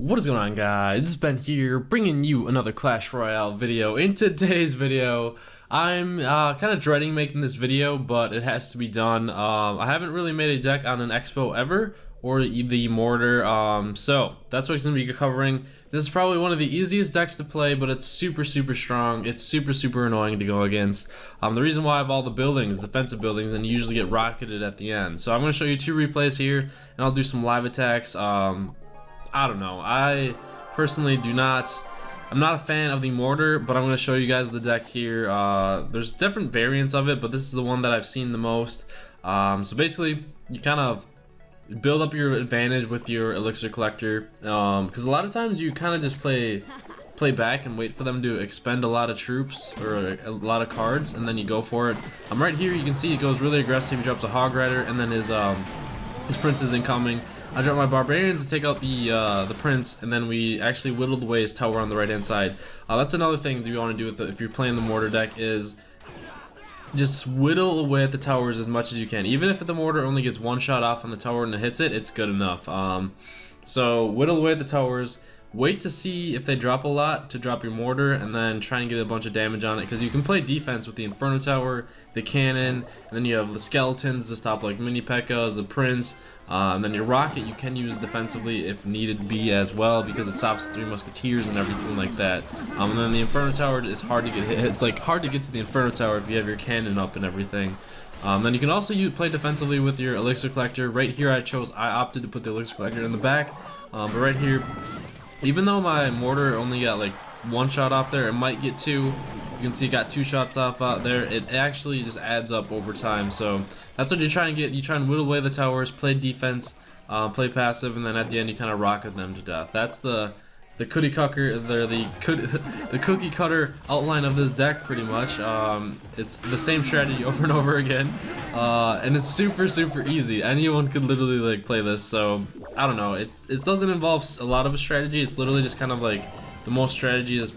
What is going on, guys? It's Ben here, bringing you another Clash Royale video. In today's video, I'm kind of dreading making this video, but it has to be done. I haven't really made a deck on an Expo ever, or the Mortar, so that's what I'm going to be covering. This is probably one of the easiest decks to play, but it's super strong. It's super annoying to go against. The reason why I have all the buildings, defensive buildings, and you usually get rocketed at the end. So I'm going to show you two replays here, and I'll do some live attacks. I don't know. I personally I'm not a fan of the Mortar, but I'm going to show you guys the deck here. There's different variants of it, but this is the one that I've seen the most. So basically, you kind of build up your advantage with your elixir collector, because a lot of times you kind of just play back and wait for them to expend a lot of troops or a lot of cards, and then you go for it. Right here you can see he goes really aggressive. He drops a Hog Rider, and then his prince is incoming. I dropped my barbarians to take out the prince, and then we actually whittled away his tower on the right hand side. That's another thing that you want to do if you're playing the Mortar deck, is just whittle away at the towers as much as you can. Even if the Mortar only gets one shot off on the tower and it hits it, it's good enough. So whittle away at the towers. Wait to see if they drop a lot to drop your Mortar, and then try and get a bunch of damage on it, because you can play defense with the Inferno Tower, the cannon, and then you have the skeletons to stop like mini P.E.K.K.A.s, the prince, and then your rocket you can use defensively if needed be as well, because it stops 3 musketeers and everything like that. And then the Inferno Tower is hard to get hit. It's like hard to get to the Inferno Tower if you have your cannon up and everything. Then you can also play defensively with your elixir collector. Right here I opted to put the elixir collector in the back, but right here, even though my Mortar only got like 1 shot off there, it might get 2. You can see it got 2 shots off out there. It actually just adds up over time. So that's what you try and get. You try and whittle away the towers, play defense, play passive, and then at the end you kind of rocket them to death. That's the cookie cutter, the cookie cutter outline of this deck, pretty much. It's the same strategy over and over again, and it's super easy. Anyone could literally like play this. So I don't know. It doesn't involve a lot of a strategy. It's literally just kind of like the most strategy is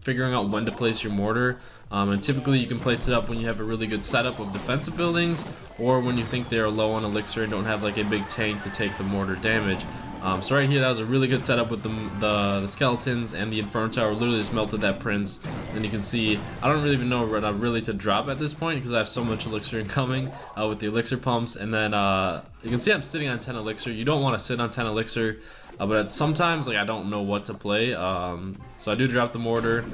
figuring out when to place your Mortar. And typically you can place it up when you have a really good setup of defensive buildings, or when you think they're low on elixir and don't have like a big tank to take the Mortar damage. So right here, that was a really good setup with the skeletons, and the Inferno Tower literally just melted that prince. Then you can see, I don't really even know what really to drop at this point, because I have so much elixir incoming with the elixir pumps. And then you can see I'm sitting on 10 elixir. You don't want to sit on 10 elixir, but sometimes like I don't know what to play. So I do drop the Mortar,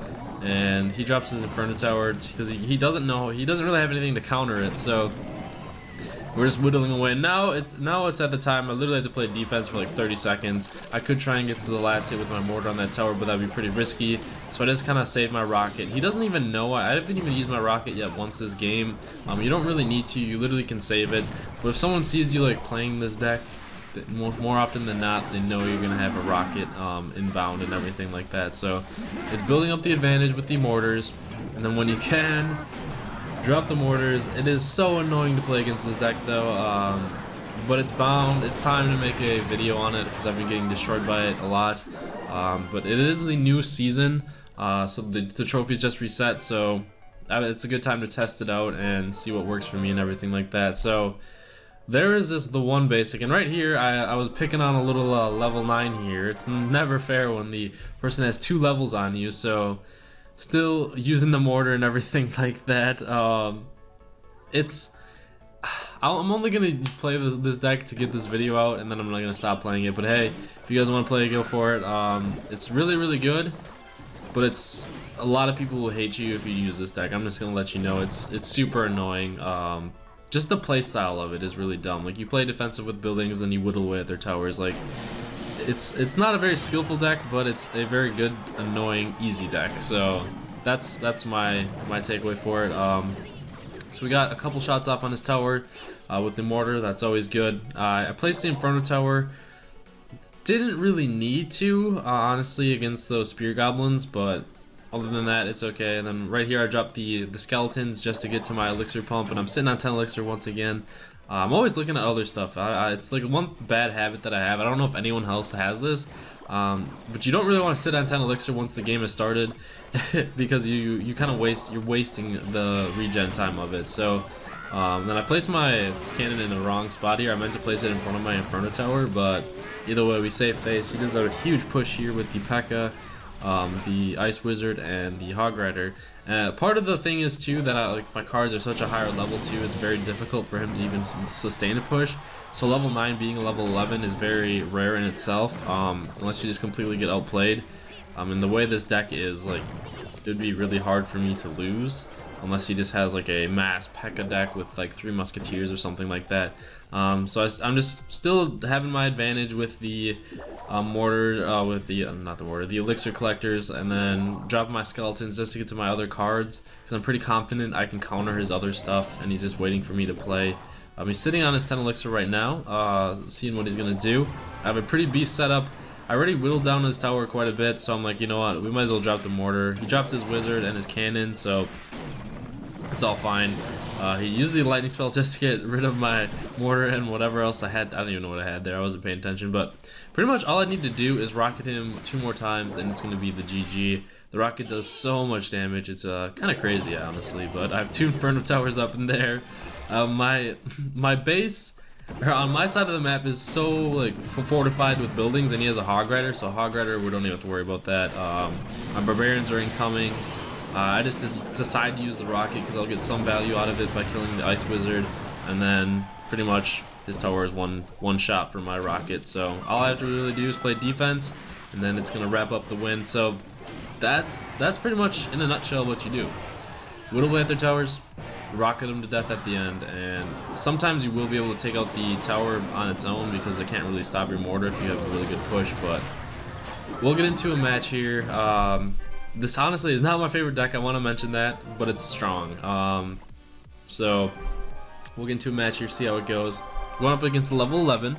and he drops his Inferno Tower because he doesn't really have anything to counter it. So we're just whittling away. Now it's at the time I literally have to play defense for like 30 seconds. I could try and get to the last hit with my Mortar on that tower, but that'd be pretty risky. So I just kind of saved my rocket. He doesn't even know. I haven't even used my rocket yet once this game. You don't really need to. You literally can save it. But if someone sees you like playing this deck, more often than not, they know you're gonna have a rocket inbound and everything like that. So it's building up the advantage with the Mortars, and then when you can, drop the Mortars. It is so annoying to play against this deck though, but it's bound. It's time to make a video on it, because I've been getting destroyed by it a lot. But it is the new season, so the trophies just reset, so it's a good time to test it out and see what works for me and everything like that. So there is just the one basic, and right here I was picking on a little level 9 here. It's never fair when the person has 2 levels on you, so still using the Mortar and everything like that. I'm only gonna play this deck to get this video out, and then I'm not gonna stop playing it. But hey, if you guys want to play, go for it. It's really good, but a lot of people will hate you if you use this deck. I'm just gonna let you know it's super annoying. Just the play style of it is really dumb. Like, you play defensive with buildings, then you whittle away at their towers. Like, it's not a very skillful deck, but it's a very good, annoying, easy deck. So that's my takeaway for it. So we got a couple shots off on his tower with the Mortar. That's always good. I placed the Inferno Tower. Didn't really need to, honestly, against those spear goblins, but other than that, it's okay. And then right here, I dropped the skeletons just to get to my elixir pump, and I'm sitting on 10 elixir once again. I'm always looking at other stuff. It's like one bad habit that I have. I don't know if anyone else has this, but you don't really want to sit on 10 elixir once the game has started, because you're wasting the regen time of it. So Then I placed my cannon in the wrong spot here. I meant to place it in front of my Inferno Tower, but either way, we save face. He does a huge push here with the P.E.K.K.A, the Ice Wizard, and the Hog Rider. Part of the thing is too that like my cards are such a higher level too. It's very difficult for him to even sustain a push. So level 9 being a level 11 is very rare in itself, unless you just completely get outplayed. And the way this deck is, like, it would be really hard for me to lose unless he just has like a mass P.E.K.K.A deck with like 3 Musketeers or something like that. So I'm just still having my advantage with the Mortar, with the not the Mortar, the Elixir Collectors, and then dropping my Skeletons just to get to my other cards because I'm pretty confident I can counter his other stuff, and he's just waiting for me to play. He's sitting on his 10 Elixir right now, seeing what he's gonna do. I have a pretty beast setup. I already whittled down his tower quite a bit, so I'm like, you know what, we might as well drop the Mortar. He dropped his Wizard and his Cannon, so it's all fine. He used the Lightning Spell just to get rid of my Mortar and whatever else I had. I don't even know what I had there, I wasn't paying attention, but pretty much all I need to do is rocket him 2 more times and it's going to be the GG. The rocket does so much damage, it's kind of crazy honestly, but I have 2 Inferno Towers up in there. My base on my side of the map is so like fortified with buildings, and he has a Hog Rider, so Hog Rider we don't even have to worry about that. My Barbarians are incoming. I just decide to use the rocket because I'll get some value out of it by killing the Ice Wizard, and then pretty much his tower is one shot for my rocket. So all I have to really do is play defense, and then it's gonna wrap up the win. So that's pretty much in a nutshell what you do. Whittle away at their towers, rocket them to death at the end, and sometimes you will be able to take out the tower on its own because it can't really stop your Mortar if you have a really good push. But we'll get into a match here. This honestly is not my favorite deck, I want to mention that, but it's strong. So we'll get into a match here, see how it goes. Going up against the level 11.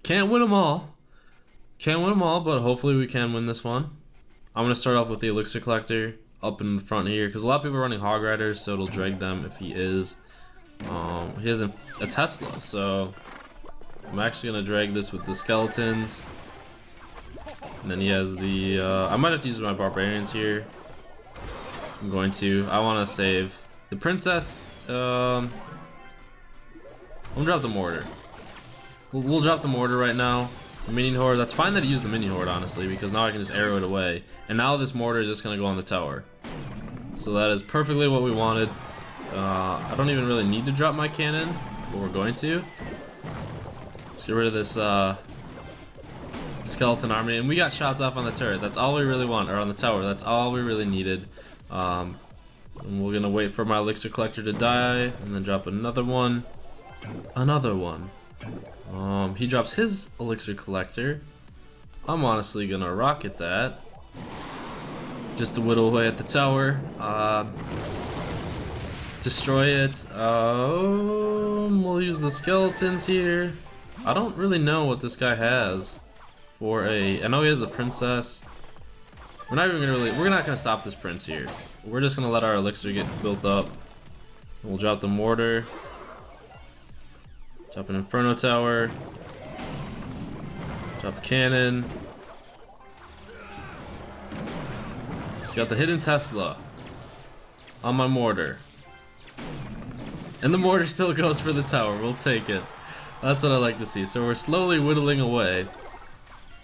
Can't win them all. Can't win them all, but hopefully we can win this one. I'm going to start off with the Elixir Collector up in the front here, because a lot of people are running Hog Riders, so it'll drag them if he is. He has a Tesla, so I'm actually going to drag this with the Skeletons. And then he has the, I might have to use my Barbarians here. I'm going to, I want to save the Princess. I'm gonna drop the Mortar. We'll drop the Mortar right now. The Minion Horde, that's fine that he used the Minion Horde honestly, because now I can just arrow it away. And now this Mortar is just gonna go on the tower. So that is perfectly what we wanted. I don't even really need to drop my cannon, but we're going to. Let's get rid of this skeleton army, and we got shots off on the turret. That's all we really want, or on the tower. That's all we really needed. And we're gonna wait for my Elixir Collector to die, and then drop another one. Another one. He drops his Elixir Collector. I'm honestly gonna rocket that just to whittle away at the tower. Destroy it. We'll use the Skeletons here. I don't really know what this guy has for a. I know he has the Princess. We're not even gonna really. We're not gonna stop this Prince here. We're just gonna let our Elixir get built up. We'll drop the Mortar. Drop an Inferno Tower. Drop a Cannon. He's got the hidden Tesla on my Mortar. And the Mortar still goes for the tower. We'll take it. That's what I like to see. So we're slowly whittling away.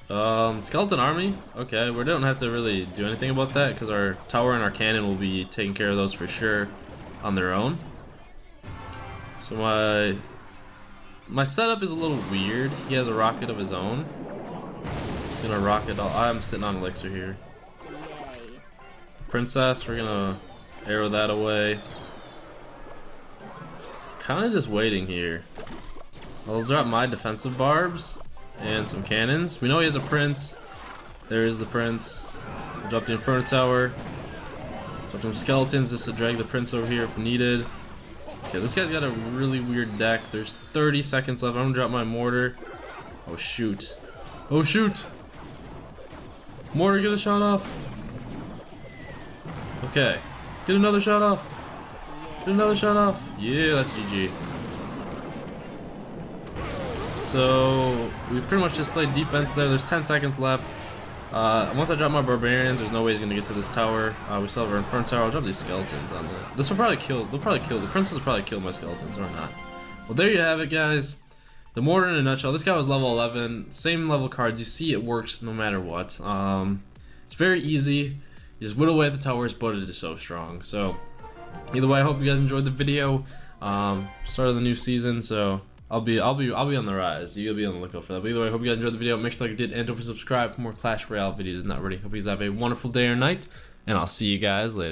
Skeleton Army. Okay, we don't have to really do anything about that because our tower and our cannon will be taking care of those for sure on their own. So my setup is a little weird. He has a rocket of his own. He's gonna rocket all. I'm sitting on Elixir here. Princess, we're gonna arrow that away. Kind of just waiting here. I'll drop my defensive barbs and some cannons. We know he has a Prince. There is the Prince. I'll drop the Inferno Tower. Drop some Skeletons just to drag the Prince over here if needed. Okay, this guy's got a really weird deck. There's 30 seconds left. I'm gonna drop my Mortar. Oh shoot. Oh shoot! Mortar, get a shot off. Okay. Get another shot off. Get another shot off. Yeah, that's GG. So we pretty much just played defense there. There's 10 seconds left. Once I drop my barbarians, there's no way he's gonna get to this tower. We still have our Inferno tower. I'll drop these skeletons on the. This will probably kill. They'll probably kill. The princess will probably kill my skeletons or not. Well, there you have it, guys. The Mortar in a nutshell. This guy was level 11. Same level cards. You see, it works no matter what. It's very easy. You just whittle away at the towers, but it is so strong. So, either way, I hope you guys enjoyed the video. Start of the new season, so I'll be on the rise. You'll be on the lookout for that. But either way, I hope you guys enjoyed the video. Make sure you did, and don't forget to subscribe for more Clash Royale videos. Not ready. Hope you guys have a wonderful day or night, and I'll see you guys later.